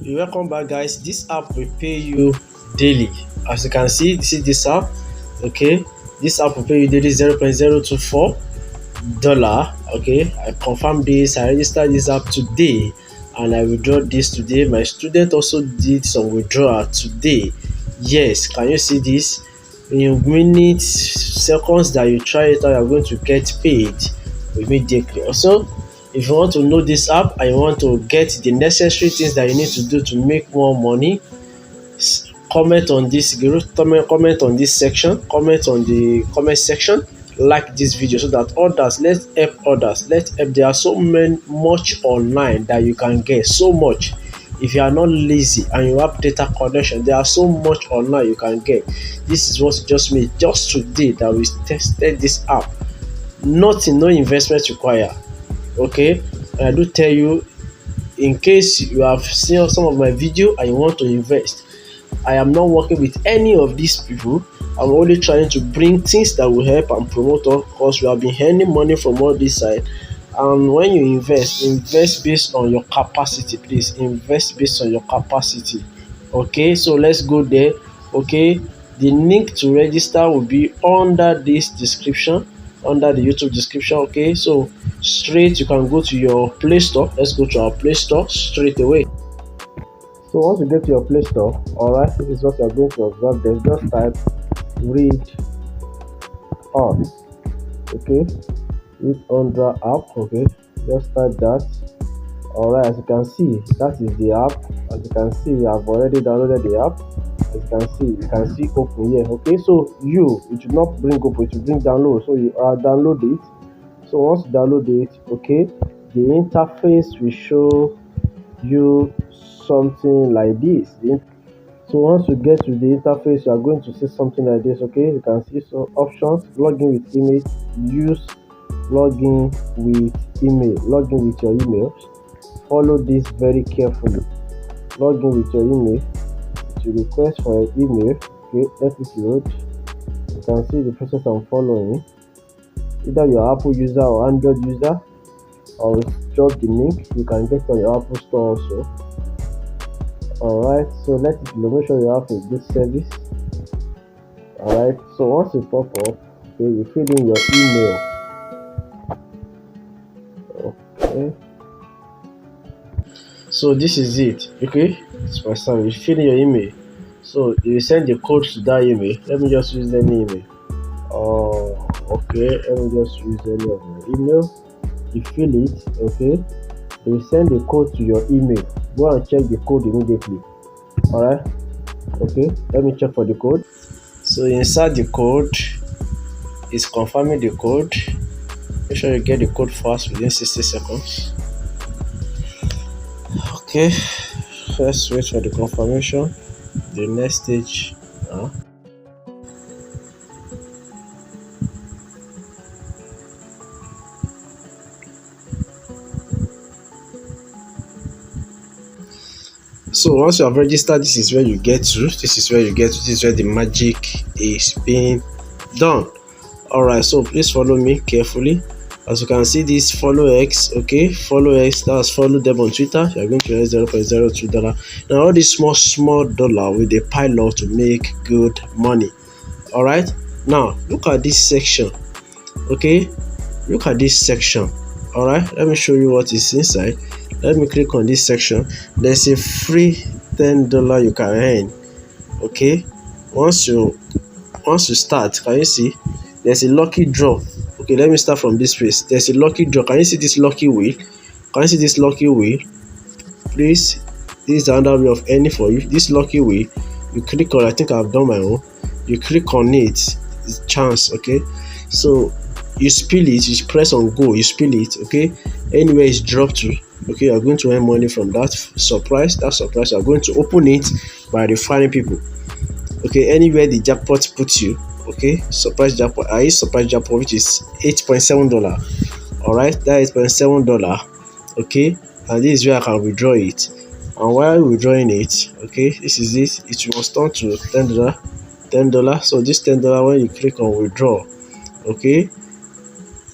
Welcome back, guys. This app will pay you daily. As you can see this app. Okay, this app will pay you daily $0.024. Okay, I confirm this. I registered this app today, and I withdraw this today. My student also did some withdrawal today. Yes, can you see this? In minutes, seconds that you try it out, you're going to get paid immediately. Also, if you want to know this app and you want to get the necessary things that you need to do to make more money, comment on this comment on this section, comment on the comment section, like this video so that others, let's help others, there are so much online that you can get, so much. If you are not lazy and you have data connection, there are so much online you can get. This is what just made just today that we tested this app. Nothing, no investment required. Okay, and I do tell you, in case you have seen some of my video and you want to invest, I am not working with any of these people. I'm only trying to bring things that will help and promote us, because we have been earning money from all this side. And when you invest based on your capacity. Please invest based on your capacity. Okay, so let's go there. Okay, the link to register will be under this description, under the YouTube description. Okay, so straight you can go to your Play Store. Let's go to our Play Store straight away. So once you get to your Play Store, alright, this is what you are going to observe. There's just type read on. Okay, read on the app. Okay, just type that. Alright, as you can see, that is the app. As you can see, I've already downloaded the app. As you can see open here. Okay, so it will not bring open, it will bring download. So you download it. So once you download it, okay, the interface will show you something like this. So once you get to the interface, you are going to see something like this. Okay, you can see some options: login with email, use login with email, login with your email. Follow this very carefully. Login with your email, to request for your email. Okay, let it load. You can see the process I'm following. Either you're Apple user or Android user, or drop the link. You can get on your Apple Store also. Alright, so let it load. Make sure you have a good service. Alright, so once you pop up, okay, you fill in your email. Okay, so this is it. Okay, it's my son. You fill in your email, so you send the code to that email. Let me just use any email. Okay, let me just use any of my email. You fill it. Okay, you send the code to your email. Go and check the code immediately. Alright, okay, let me check for the code. So insert the code. It's confirming the code. Make sure you get the code fast within 60 seconds. Okay, first wait for the confirmation. The next stage now. So once you have registered, this is where you get to. This is where the magic is being done. Alright, so please follow me carefully. As you can see, this follow X. Okay, follow X, that's follow them on Twitter. You are going to earn $0.02. Now all this small dollar with a pile up to make good money. Alright, now look at this section. Okay, look at this section. Alright, let me show you what is inside. Let me click on this section. There's a free $10 you can earn. Okay, once you start, can you see there's a lucky draw? Okay, let me start from this place. There's a lucky draw. Can you see this lucky wheel? Can you see this lucky wheel? Please, this is another way of earning for you. This lucky wheel, you click on. I think I've done my own. You click on it. It's chance. Okay, so you spill it. You press on go. You spill it. Okay, anywhere it's dropped to. Okay, you're going to earn money from that surprise. You're going to open it by referring people. Okay, anywhere the jackpot puts you. Okay, surprise jackpot. I use surprise jackpot, which is $8.7. Alright, that $8.7. Okay, and this is where I can withdraw it. And while withdrawing it, okay, this is it. It will turn to $10. So this $10, when you click on withdraw, okay,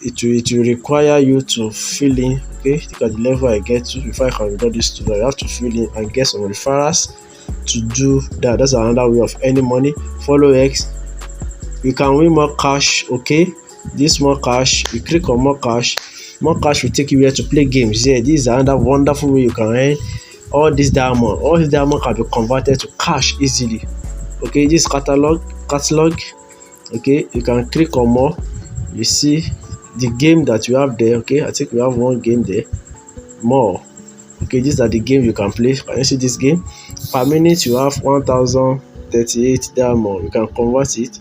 it will require you to fill in. Okay, look at the level I get to before I can withdraw this $2. You have to fill in and get some referrals to do that. That's another way of earning money. Follow X, you can win more cash. Okay, this more cash, you click on more cash. More cash will take you here to play games. Yeah, this is another wonderful way you can earn all this diamond. All this diamond can be converted to cash easily. Okay, this catalog. Okay, you can click on more. You see the game that you have there. Okay, I think we have one game there. More. Okay, these are the games you can play. Can you see this game? Per minute you have 1038 diamond. You can convert it.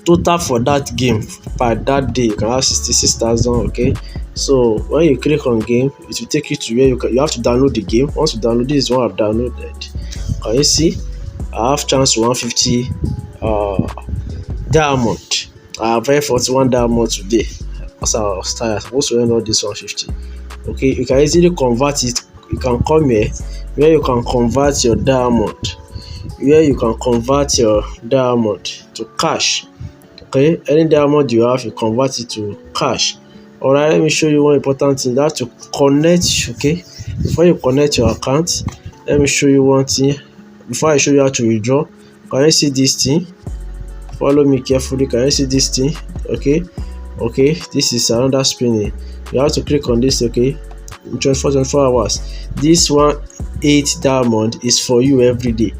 Total for that game per that day you can have 66,000. Okay, so when you click on game, it will take you to where you have to download the game. Once you download, this is what I've downloaded. Can you see? I have chance to 150 diamond. I have earned 41 diamond today because I was tired. I'm supposed to earn all this 150. Okay, you can easily convert it. You can come here where you can convert your diamond, to cash. Okay, any diamond you have, you convert it to cash. All right, let me show you one important thing. That to connect. Okay, before you connect your account, let me show you one thing. Before I show you how to withdraw, can you see this thing? Follow me carefully. Can you see this thing? Okay, this is another spinning. You have to click on this. Okay, in 24 hours. This 8 diamond is for you every day.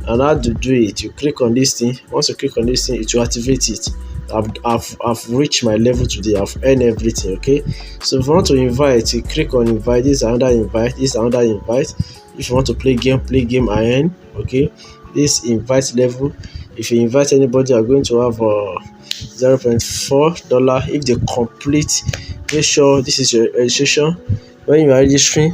And how to do it? You click on this thing. Once you click on this thing, it will activate it. I've reached my level today. I've earned everything. Okay, so if you want to invite, you click on invite. This is another invite. This is another invite. If you want to play game and earn. Okay, this invite level. If you invite anybody, you are going to have $0.4. If they complete, make sure this is your registration. When you are registering,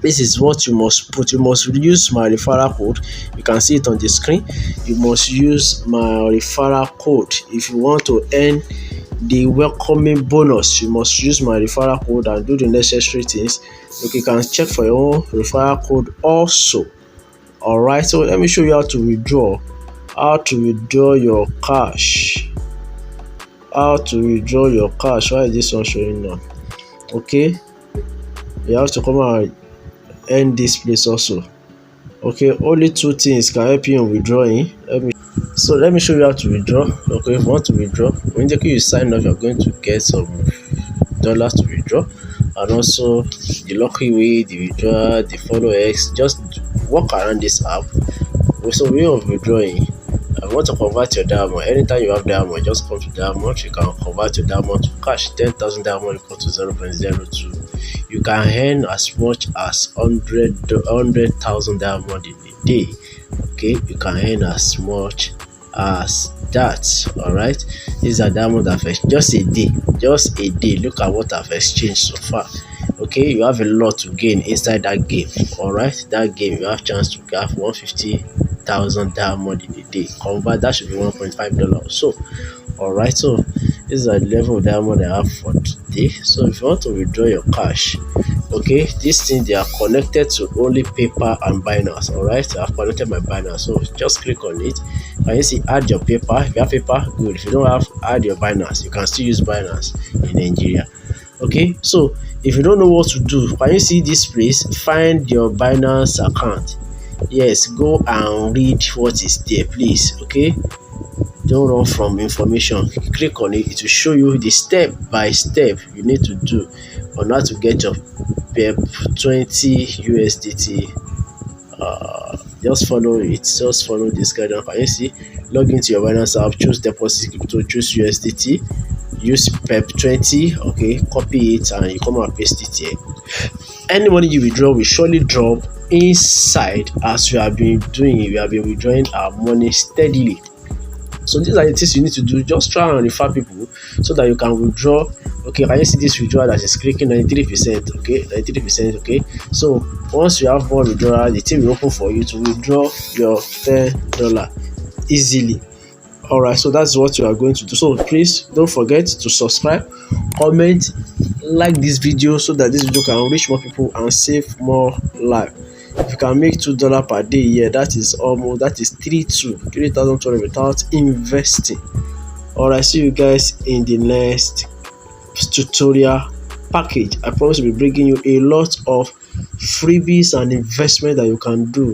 this is what you must put. You must use my referral code. You can see it on the screen. You must use my referral code if you want to earn the welcoming bonus. You must use my referral code and do the necessary things. Okay, you can check for your own referral code also. All right, so let me show you how to withdraw your cash. Why is this one showing now? Okay, you have to come and end this place also. Okay, only 2 things can help you in withdrawing. Let me show you how to withdraw. Okay, if you want to withdraw, immediately you sign up, you're going to get some dollars to withdraw, and also the lucky way, the withdraw, the follow X. Just walk around this app. So way of withdrawing, I want to convert your diamond. Anytime you have diamond, just come to diamond. You can convert your diamond to cash. 10,000 diamond equal to 0.02. You can earn as much as 100,000 diamond in a day. Okay, you can earn as much as that. All right, these are diamond I've just a day. Look at what I've exchanged so far. Okay, you have a lot to gain inside that game. All right, that game you have chance to have 150,000 diamond in a day. Convert that should be $1.5 or so. All right, so this is the level of diamond I have for today. So if you want to withdraw your cash, okay, these things, they are connected to only paper and Binance. All right, I've connected my Binance, so just click on it. Can you see add your paper? If you have paper, good. If you don't have, add your Binance. You can still use Binance in Nigeria. Okay, so if you don't know what to do, can you see this place? Find your Binance account. Yes, go and read what is there, please. Okay, don't run from information. Click on it. It will show you the step by step you need to do on how to get your PEP 20 USDT. Just follow it. Just follow this guidance. Can you see? Log into your Binance app. Choose deposit crypto. Choose USDT. Use PEP 20. Okay, copy it and you come and paste it here. Any money you withdraw will surely drop inside. As we have been doing, we have been withdrawing our money steadily. So these are the things you need to do. Just try and refer people so that you can withdraw. Okay, can you see this withdrawal that is clicking 93%? Okay, 93%. Okay, so once you have more withdrawal, the thing will open for you to withdraw your $10 easily. All right, so that's what you are going to do. So please don't forget to subscribe, comment, like this video so that this video can reach more people and save more lives. If you can make $2 per day, yeah, that is 3,200 without investing. Alright, see you guys in the next tutorial package. I promise to be bringing you a lot of freebies and investment that you can do.